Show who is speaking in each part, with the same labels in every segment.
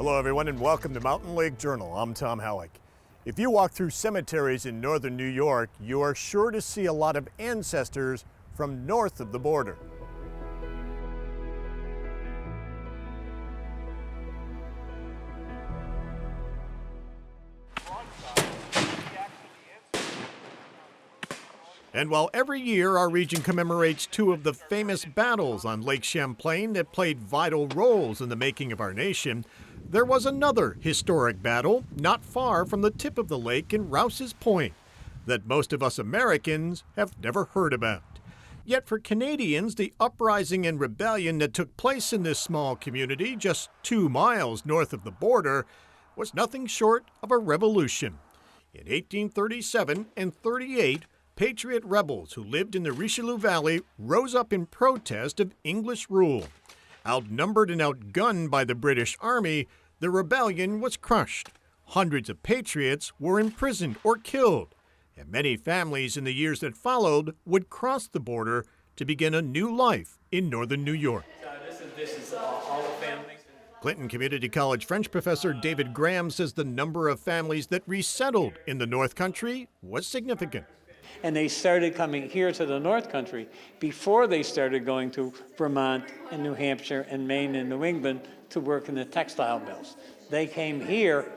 Speaker 1: Hello everyone and welcome to Mountain Lake Journal. I'm Tom Halleck. If you walk through cemeteries in northern New York, you are sure to see a lot of ancestors from north of the border. And while every year our region commemorates two of the famous battles on Lake Champlain that played vital roles in the making of our nation, there was another historic battle not far from the tip of the lake in Rouse's Point that most of us Americans have never heard about. Yet for Canadians, the uprising and rebellion that took place in this small community just 2 miles north of the border was nothing short of a revolution. In 1837 and 38, Patriot rebels who lived in the Richelieu Valley rose up in protest of English rule. Outnumbered and outgunned by the British Army, the rebellion was crushed. Hundreds of patriots were imprisoned or killed, and many families in the years that followed would cross the border to begin a new life in northern New York.
Speaker 2: This is all the families.
Speaker 1: Clinton Community College French professor David Graham says the number of families that resettled in the North Country was significant.
Speaker 2: And they started coming here to the North Country before they started going to Vermont and New Hampshire and Maine and New England to work in the textile mills. They came here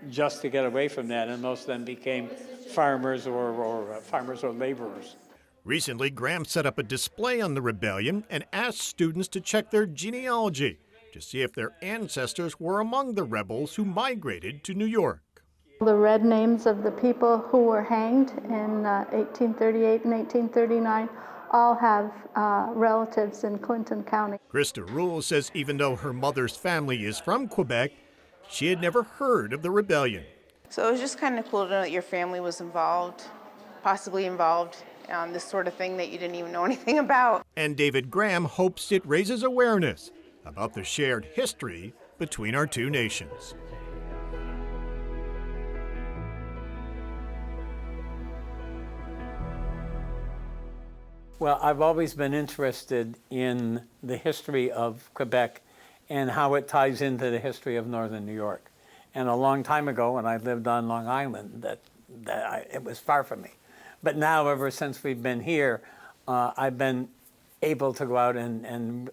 Speaker 2: just to get away from that, and most of them became farmers or laborers.
Speaker 1: Recently, Graham set up a display on the rebellion and asked students to check their genealogy to see if their ancestors were among the rebels who migrated to New York.
Speaker 3: The red names of the people who were hanged in 1838 and 1839 all have relatives in Clinton County.
Speaker 1: Krista Rule says even though her mother's family is from Quebec, she had never heard of the rebellion.
Speaker 4: So it was just kind of cool to know that your family was involved, possibly involved in this sort of thing that you didn't even know anything about.
Speaker 1: And David Graham hopes it raises awareness about the shared history between our two nations.
Speaker 2: Well, I've always been interested in the history of Quebec and how it ties into the history of northern New York. And a long time ago, when I lived on Long Island, it was far from me. But now, ever since we've been here, I've been able to go out and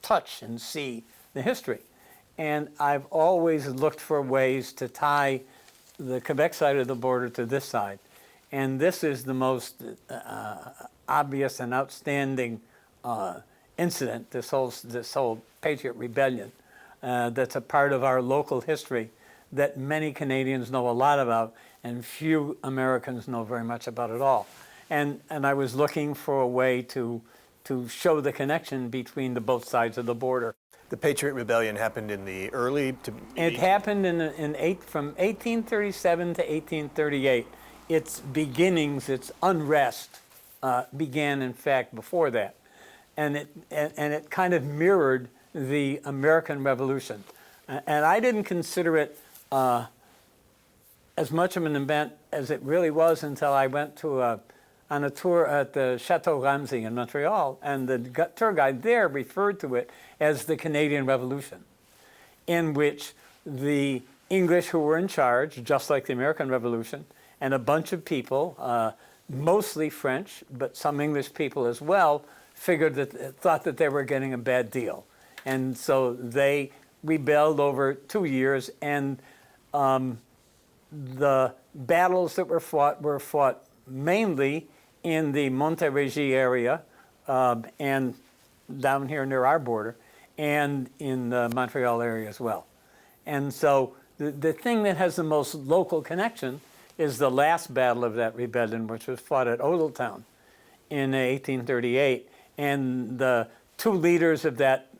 Speaker 2: touch and see the history. And I've always looked for ways to tie the Quebec side of the border to this side. And this is the most obvious and outstanding incident, this whole Patriot Rebellion, that's a part of our local history that many Canadians know a lot about and few Americans know very much about at all. And I was looking for a way to show the connection between the both sides of the border.
Speaker 1: The Patriot Rebellion happened in the early to...
Speaker 2: It happened from 1837 to 1838. Its beginnings, its unrest, began in fact before that, and it kind of mirrored the American Revolution, and I didn't consider it as much of an event as it really was until I went on a tour at the Chateau Ramsay in Montreal, and the tour guide there referred to it as the Canadian Revolution, in which the English who were in charge, just like the American Revolution, and a bunch of people, mostly French, but some English people as well, thought that they were getting a bad deal. And so they rebelled over 2 years, and the battles that were fought mainly in the Montérégie area and down here near our border, and in the Montreal area as well. And so the thing that has the most local connection is the last battle of that rebellion, which was fought at Odelltown in 1838. And the two leaders of that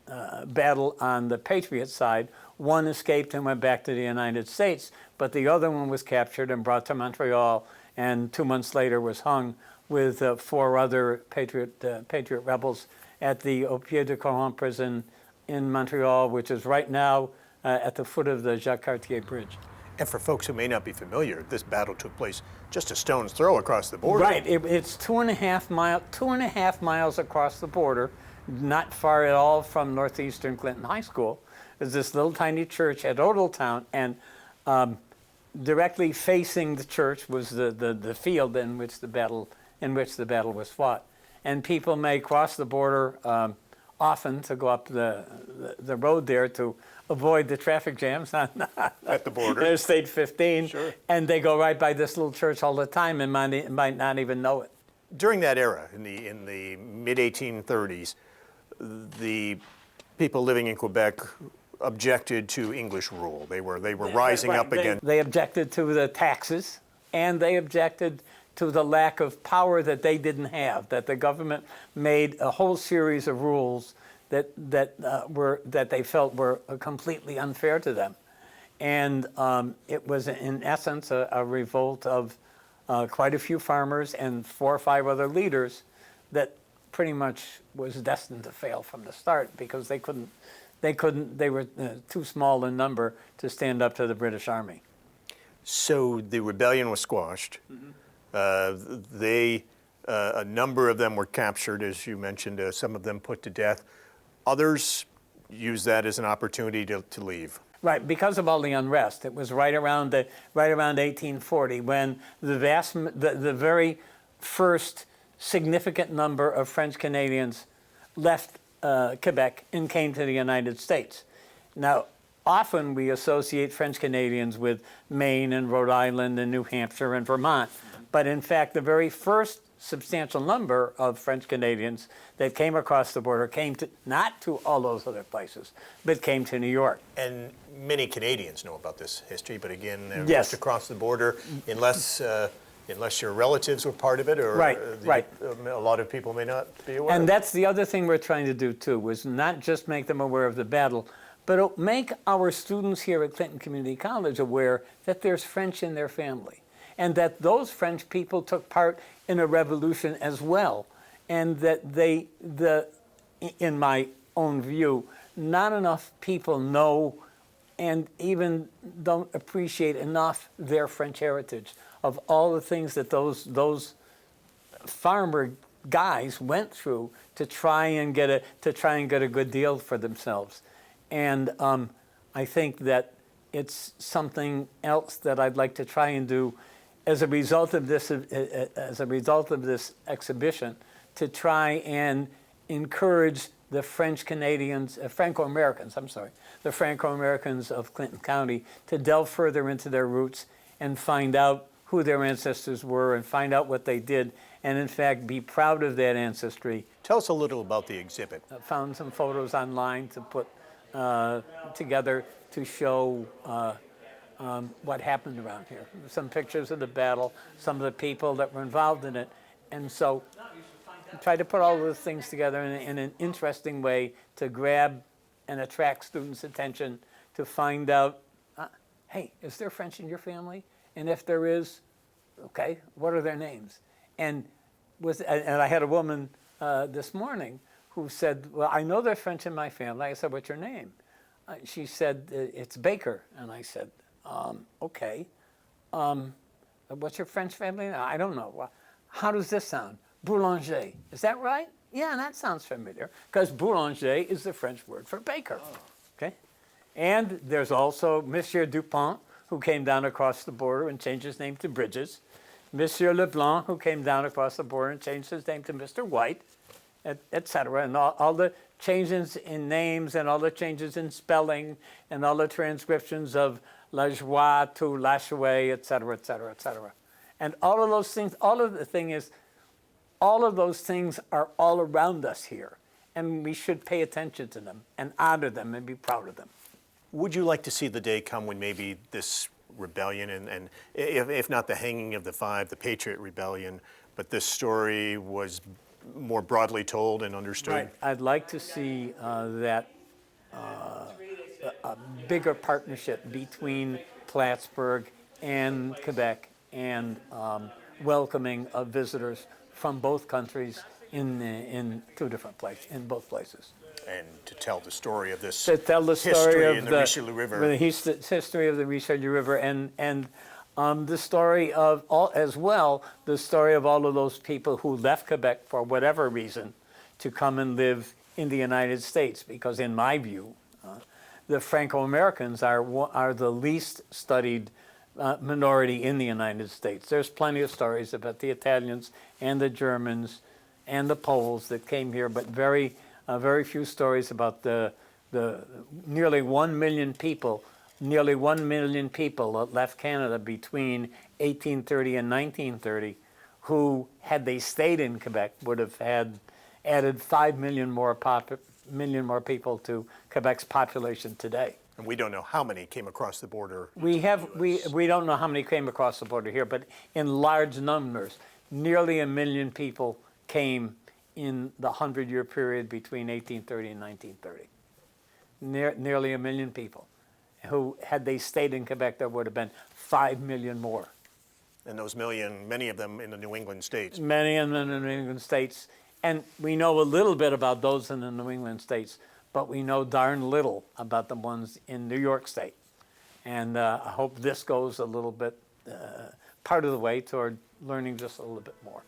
Speaker 2: battle on the Patriot side, one escaped and went back to the United States, but the other one was captured and brought to Montreal, and 2 months later was hung with 4 other Patriot rebels at the Au Pied de Coron prison in Montreal, which is right now at the foot of the Jacques Cartier Bridge.
Speaker 1: And for folks who may not be familiar, this battle took place just a stone's throw across the border.
Speaker 2: Right, it's 2.5 miles across the border, not far at all from Northeastern Clinton High School. There's this little tiny church at Odelltown, and directly facing the church was the field in which the battle was fought. And people may cross the border often to go up the road there to avoid the traffic jams on
Speaker 1: At the border.
Speaker 2: Interstate 15.
Speaker 1: Sure.
Speaker 2: And they go right by this little church all the time and might not even know it.
Speaker 1: During that era, in the mid-1830s, the people living in Quebec objected to English rule. They were rising
Speaker 2: Right.
Speaker 1: up again.
Speaker 2: They objected to the taxes, and they objected to the lack of power that they didn't have, that the government made a whole series of rules that they felt were completely unfair to them. And it was, in essence, a revolt of quite a few farmers and 4 or 5 other leaders that pretty much was destined to fail from the start because they were too small in number to stand up to the British Army.
Speaker 1: So the rebellion was squashed. A number of them were captured, as you mentioned, some of them put to death. Others used that as an opportunity to leave.
Speaker 2: Right, because of all the unrest. It was right around 1840 when the very first significant number of French Canadians left Quebec and came to the United States. Now, often we associate French Canadians with Maine and Rhode Island and New Hampshire and Vermont, but in fact, the very first substantial number of French Canadians that came across the border came to, not to all those other places, but came to New York.
Speaker 1: And many Canadians know about this history, but again,
Speaker 2: Yes.
Speaker 1: just across the border, unless your relatives were part of it, or
Speaker 2: Right.
Speaker 1: a lot of people may not be aware.
Speaker 2: And that's the other thing we're trying to do too, was not just make them aware of the battle, but make our students here at Clinton Community College aware that there's French in their family, and that those French people took part in a revolution as well, and that in my own view, not enough people know and even don't appreciate enough their French heritage of all the things that those farmer guys went through to try and get a good deal for themselves. And I think that it's something else that I'd like to try and do as a result of this exhibition, to try and encourage the Franco-Americans of Clinton County to delve further into their roots and find out who their ancestors were and find out what they did, and in fact be proud of that ancestry.
Speaker 1: Tell us a little about the exhibit.
Speaker 2: I found some photos online to put together to show what happened around here. Some pictures of the battle, some of the people that were involved in it. And so try to put all those things together in an interesting way to grab and attract students' attention, to find out, hey, is there French in your family? And if there is, okay, what are their names? And I had a woman this morning who said, well, I know there's French in my family. I said, what's your name? She said, it's Baker. And I said, okay. What's your French family name? I don't know. Well, how does this sound? Boulanger. Is that right? Yeah, that sounds familiar, because boulanger is the French word for baker. Okay? And there's also Monsieur Dupont, who came down across the border and changed his name to Bridges. Monsieur Leblanc, who came down across the border and changed his name to Mr. White, et cetera. And all the changes in names and all the changes in spelling and all the transcriptions of La Joie to La Chouette, et cetera, et cetera, et cetera. And all of those things, all of those things are all around us here. And we should pay attention to them and honor them and be proud of them.
Speaker 1: Would you like to see the day come when maybe this rebellion, and if not the hanging of the 5, the Patriot Rebellion, but this story was more broadly told and understood?
Speaker 2: Right. I'd like to see a bigger partnership between Plattsburgh and Quebec, and welcoming of visitors from both countries in both places.
Speaker 1: And to tell the story of this
Speaker 2: To tell the story
Speaker 1: history
Speaker 2: of
Speaker 1: in the Richelieu River.
Speaker 2: the history of the Richelieu River, and the story of all of those people who left Quebec for whatever reason to come and live in the United States. Because in my view, the Franco-Americans are the least studied minority in the United States. There's plenty of stories about the Italians and the Germans and the Poles that came here, but very few stories about the nearly 1 million people that left Canada between 1830 and 1930, who, had they stayed in Quebec, would have had added 5 million more people to Quebec's population today.
Speaker 1: And we don't know how many came across the border.
Speaker 2: We don't know how many came across the border here, but in large numbers, nearly 1 million people came in the 100-year period between 1830 and 1930. Nearly 1 million people, who, had they stayed in Quebec, there would have been 5 million more.
Speaker 1: And those million, many of them in the New England states.
Speaker 2: Many in the New England states. And we know a little bit about those in the New England states, but we know darn little about the ones in New York State. And I hope this goes a little bit, part of the way toward learning just a little bit more.